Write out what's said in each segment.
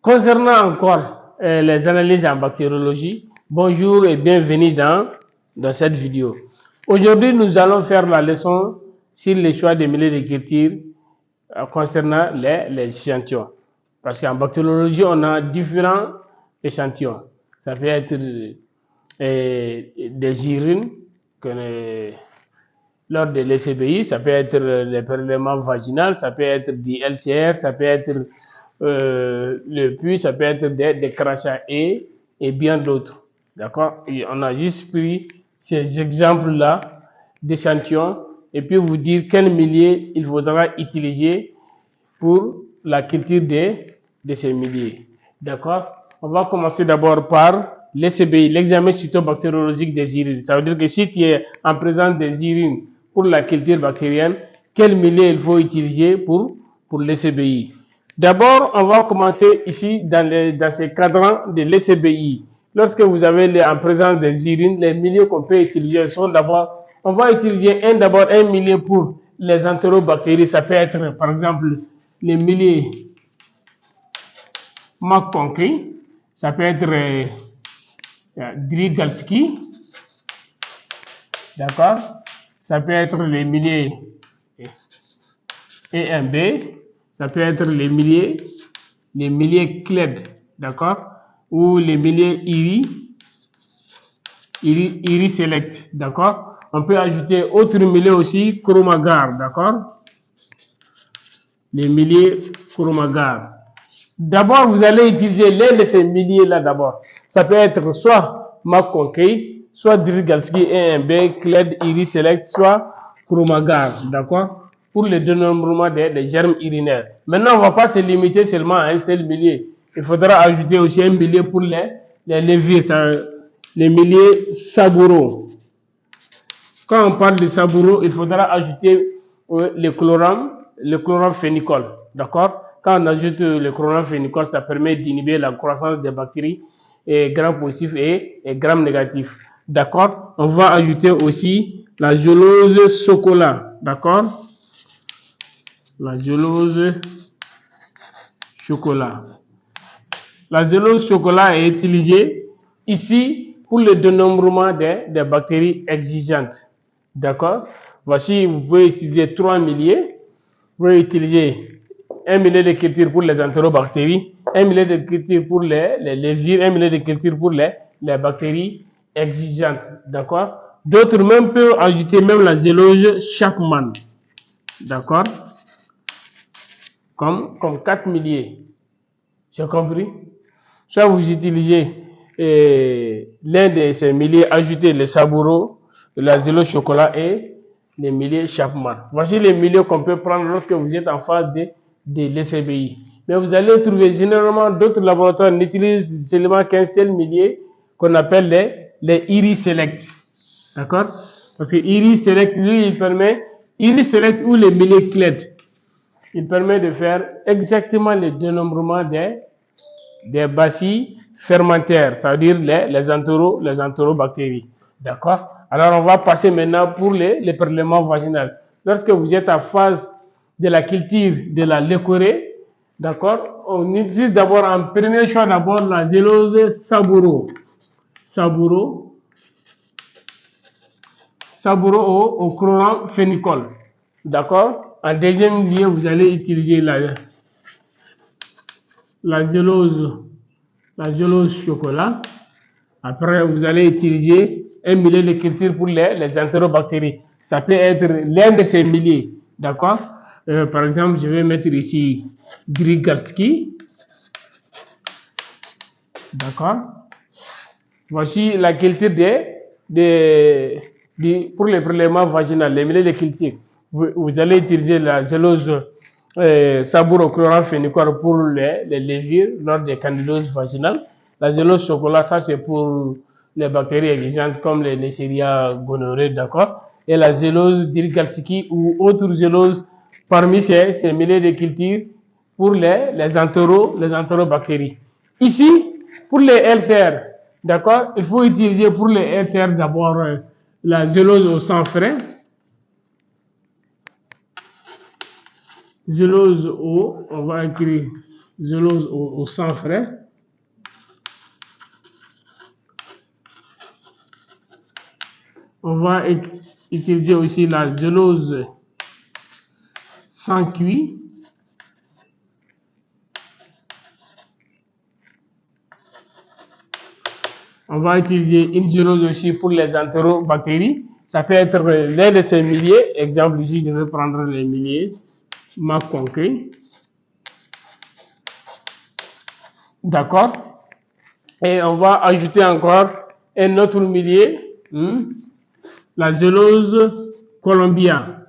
Concernant encore les analyses en bactériologie, bonjour et bienvenue dans cette vidéo. Aujourd'hui, nous allons faire la leçon sur les choix des milieux d'écriture concernant les échantillons. Parce qu'en bactériologie, on a différents échantillons. Ça peut être des urines lors de l'ECBI, ça peut être les prélèvements vaginaux, ça peut être du LCR, ça peut être le puits, ça peut être des crachats et bien d'autres. D'accord? Et on a juste pris ces exemples-là d'échantillons et puis vous dire quel milieu il faudra utiliser pour la culture de ces milieux. D'accord? On va commencer d'abord par l'ECBI, l'examen cytobactériologique des urines. Ça veut dire que si tu es en présence des urines pour la culture bactérienne, quel milieu il faut utiliser pour l'ECBI? D'abord, on va commencer ici dans ces cadrans de l'ECBI. Lorsque vous avez en présence des urines, les milieux qu'on peut utiliser sont d'abord, on va utiliser d'abord un milieu pour les entérobactéries. Ça peut être par exemple les milieux McConkie, ça peut être Drygalski, d'accord? Ça peut être les milieux EMB, ça peut être les milieux CLED, d'accord? Ou les milieux IRI Select, d'accord? On peut ajouter autre milieu aussi, Chromagar, d'accord? Les milieux Chromagar. D'abord, vous allez utiliser l'un de ces milieux-là d'abord. Ça peut être soit McConkie, soit Drygalski EMB, CLED, IRI Select, soit Chromagar, d'accord? Pour le dénombrement des germes urinaires. Maintenant, on ne va pas se limiter seulement à un seul milieu. Il faudra ajouter aussi un milieu pour les levures, les milieux Saburo. Quand on parle de Saburo, il faudra ajouter le chloramphénicol, d'accord? Quand on ajoute le chloramphénicol, ça permet d'inhiber la croissance des bactéries gram positif et gram négatif. D'accord? On va ajouter aussi la gélose chocolat. D'accord? La gélose chocolat. La gélose chocolat est utilisée ici pour le dénombrement des bactéries exigeantes. D'accord? Voici, vous pouvez utiliser 3 milieux. Vous pouvez utiliser un milieu de culture pour les entérobactéries, un milieu de culture pour les levures, un milieu de culture pour les bactéries exigeantes. D'accord? D'autres même peuvent ajouter même la gélose Chapman. D'accord? Comme 4 milliers. J'ai compris? Soit vous utilisez l'un de ces milliers, ajoutez le Saburo, la gélose chocolat et les milliers Chapman. Voici les milliers qu'on peut prendre lorsque vous êtes en phase de l'ECBI. Mais vous allez trouver généralement d'autres laboratoires n'utilisent seulement qu'un seul millier qu'on appelle les IRI Select. D'accord? Parce que IRI Select, lui, IRI Select ou les milliers CLED, il permet de faire exactement le dénombrement des bacilles fermentaires, c'est-à-dire les entérobactéries. D'accord? Alors, on va passer maintenant pour les prélèvements vaginaux. Lorsque vous êtes en phase de la culture de la leucorrhée, d'accord, on utilise d'abord en premier choix d'abord la gélose Saburo. Saburo au chloramphénicol. D'accord? En deuxième lieu, vous allez utiliser la gélose chocolat. Après, vous allez utiliser un milieu de culture pour les entérobactéries. Ça peut être l'un de ces milliers. D'accord? Par exemple, je vais mettre ici Drygalski. D'accord? Voici la culture pour les prélèvements vaginaux, les milieux de culture. Vous allez utiliser la gélose Saburo chloramphénicol pour les levures lors des candidoses vaginales. La gélose chocolat, ça c'est pour les bactéries exigeantes comme les Neisseria gonorrhoeae, d'accord? Et la gélose Drygalski ou autre gélose parmi ces milieux de culture pour les entérobactéries. Ici, pour les LCR, d'accord, il faut utiliser pour les LCR d'abord la gélose au sang frais. Gélose O, on va écrire Zélose au sang frais. On va utiliser aussi la zélose sans cuit. On va utiliser une zélose aussi pour les entérobactéries. Ça peut être l'un de ces milliers. Exemple ici, je vais prendre les milliers. Maconqué. D'accord. Et on va ajouter encore un autre millier. La zélose Columbia.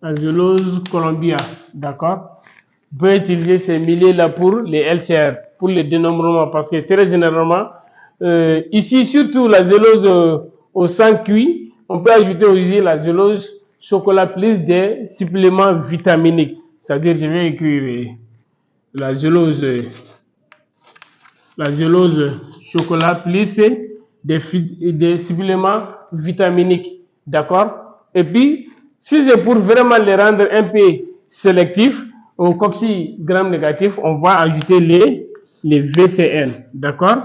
La zélose Columbia. D'accord. Vous pouvez utiliser ces milliers-là pour les LCR, pour le dénombrement, parce que très généralement, ici, surtout la zélose au sang cuit, on peut ajouter aussi la zélose chocolat plus des suppléments vitaminiques. C'est-à-dire, je vais écrire la zélose chocolat plus des suppléments vitaminiques. D'accord? Et puis, si c'est pour vraiment les rendre un peu sélectifs, au cocci gram négatif, on va ajouter les VPN. D'accord?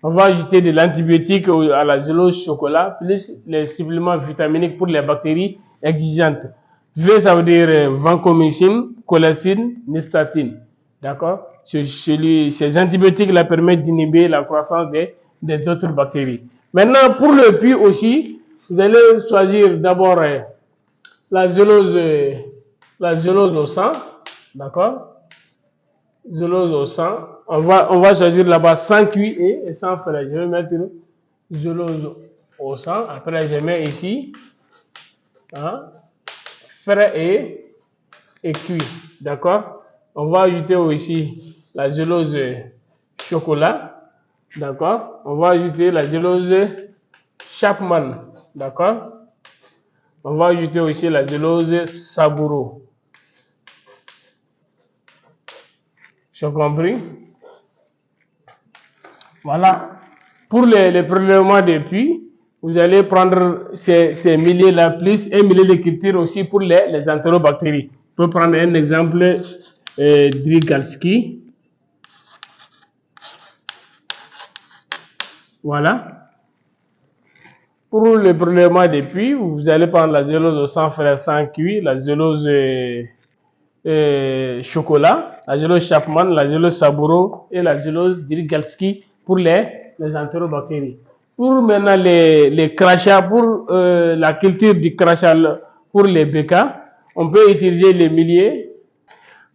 On va ajouter de l'antibiotique à la zélose chocolat, plus les suppléments vitaminiques pour les bactéries exigeantes. V, ça veut dire vancomycine, colicine, nystatina. D'accord? Ces antibiotiques-là permettent d'inhiber la croissance des autres bactéries. Maintenant, pour le puits aussi, vous allez choisir d'abord la zélose au sang. D'accord? Zélose au sang. On va choisir là-bas sans cuit et sans frais. Je vais mettre zélose au sang. Après, je mets ici frais et cuit. D'accord? On va ajouter aussi la zélose chocolat. D'accord? On va ajouter la zélose Chapman. D'accord? On va ajouter aussi la zélose Saburo. J'ai compris? Voilà. Pour les prélèvements de puits, vous allez prendre ces milliers-là, plus un millier de culture aussi pour les entérobactéries. On peut prendre un exemple, Drygalski. Voilà. Pour le prélèvement des puits, vous allez prendre la zélose au sang frais sans cuit, la zélose chocolat, la zélose Chapman, la zélose Saburo et la zélose Drygalski pour les entérobactéries. Pour maintenant les crachats, pour la culture du crachat, pour les bécas, on peut utiliser les milliers.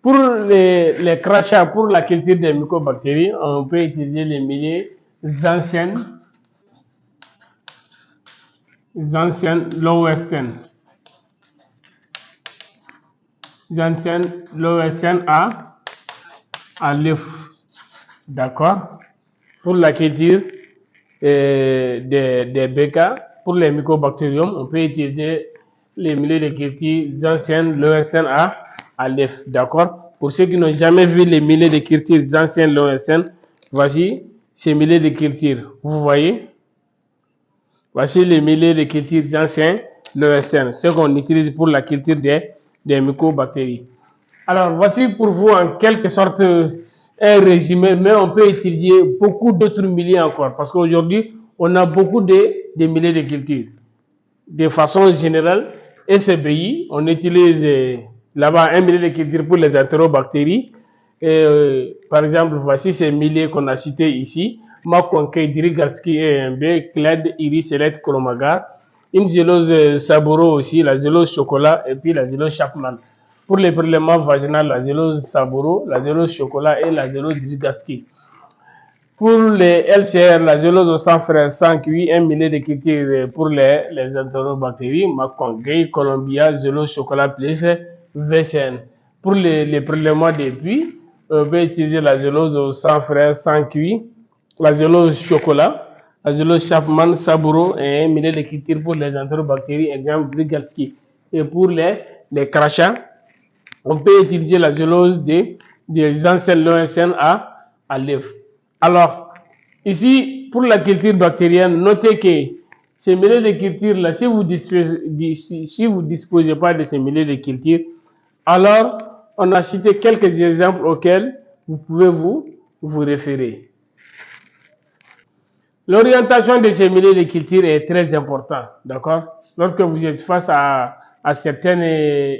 Pour les crachats, pour la culture des mycobactéries, on peut utiliser les milliers anciennes Low Western. Low Western à l'œuf. D'accord? Pour la culture des bécas, pour les mycobactériums, on peut utiliser les milliers de cultures anciennes Low Western à l'œuf. D'accord? Pour ceux qui n'ont jamais vu les milliers de cultures anciennes Low Western, voici ces milliers de cultures. Vous voyez? Voici les milliers de cultures anciennes Low Western, ce qu'on utilise pour la culture des mycobactéries. Alors, voici pour vous en quelque sorte un résumé, mais on peut utiliser beaucoup d'autres milliers encore, parce qu'aujourd'hui, on a beaucoup de milliers de cultures. De façon générale, SBI, on utilise là-bas un millier de cultures pour les entérobactéries. Par exemple, voici ces milliers qu'on a cités ici. Maconquet, Drygalski, EMB, Cled, Iris, Select, Chromagar. Une zélose Saburo aussi, la zélose chocolat et puis la zélose Chapman. Pour les prélèvements vaginaux, la zélose Saburo, la zélose chocolat et la zélose Drygalski. Pour les LCR, la zélose au sang frais sans cuit, un millier de cultures pour les entérobactéries, Maconquet, Columbia, zélose chocolat plus VCN. Pour les prélèvements des puits, on peut utiliser la zélose au sang frais sans cuit, la zélose chocolat, la zélose Chapman, Saburo et un millier de cultures pour les entérobactéries, exemple Drygalski. Et pour les crachats, on peut utiliser la zélose des anciennes LOSN à l'œuf. Alors, ici, pour la culture bactérienne, notez que Ces milliers de cultures là, si vous disposez pas de ces milliers de cultures, alors on a cité quelques exemples auxquels vous pouvez vous référer. L'orientation de ces milliers de cultures est très importante, d'accord? Lorsque vous êtes face à certains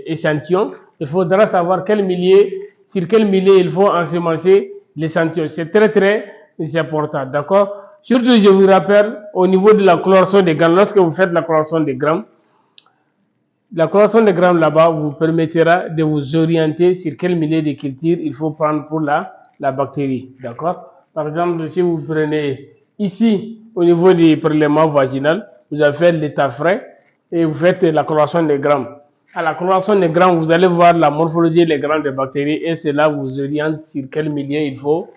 échantillons, il faudra savoir sur quel millier il faut ensemencer l'échantillon. C'est très important, d'accord? Surtout, je vous rappelle, au niveau de la coloration des grammes, lorsque vous faites la coloration des grammes là-bas vous permettra de vous orienter sur quel millier de culture il faut prendre pour la bactérie, d'accord? Par exemple, si vous prenez ici, au niveau du prélèvement vaginal, vous avez fait l'état frais et vous faites la coloration des grammes. À la coloration des grammes, vous allez voir la morphologie des grammes de bactéries et cela vous oriente sur quel millier il faut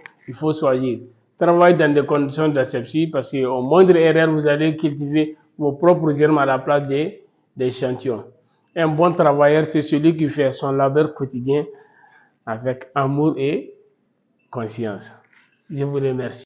choisir. Travaillez dans des conditions d'asepsie parce qu'au moindre erreur, vous allez cultiver vos propres germes à la place des échantillons. Un bon travailleur, c'est celui qui fait son labeur quotidien avec amour et conscience. Je vous remercie.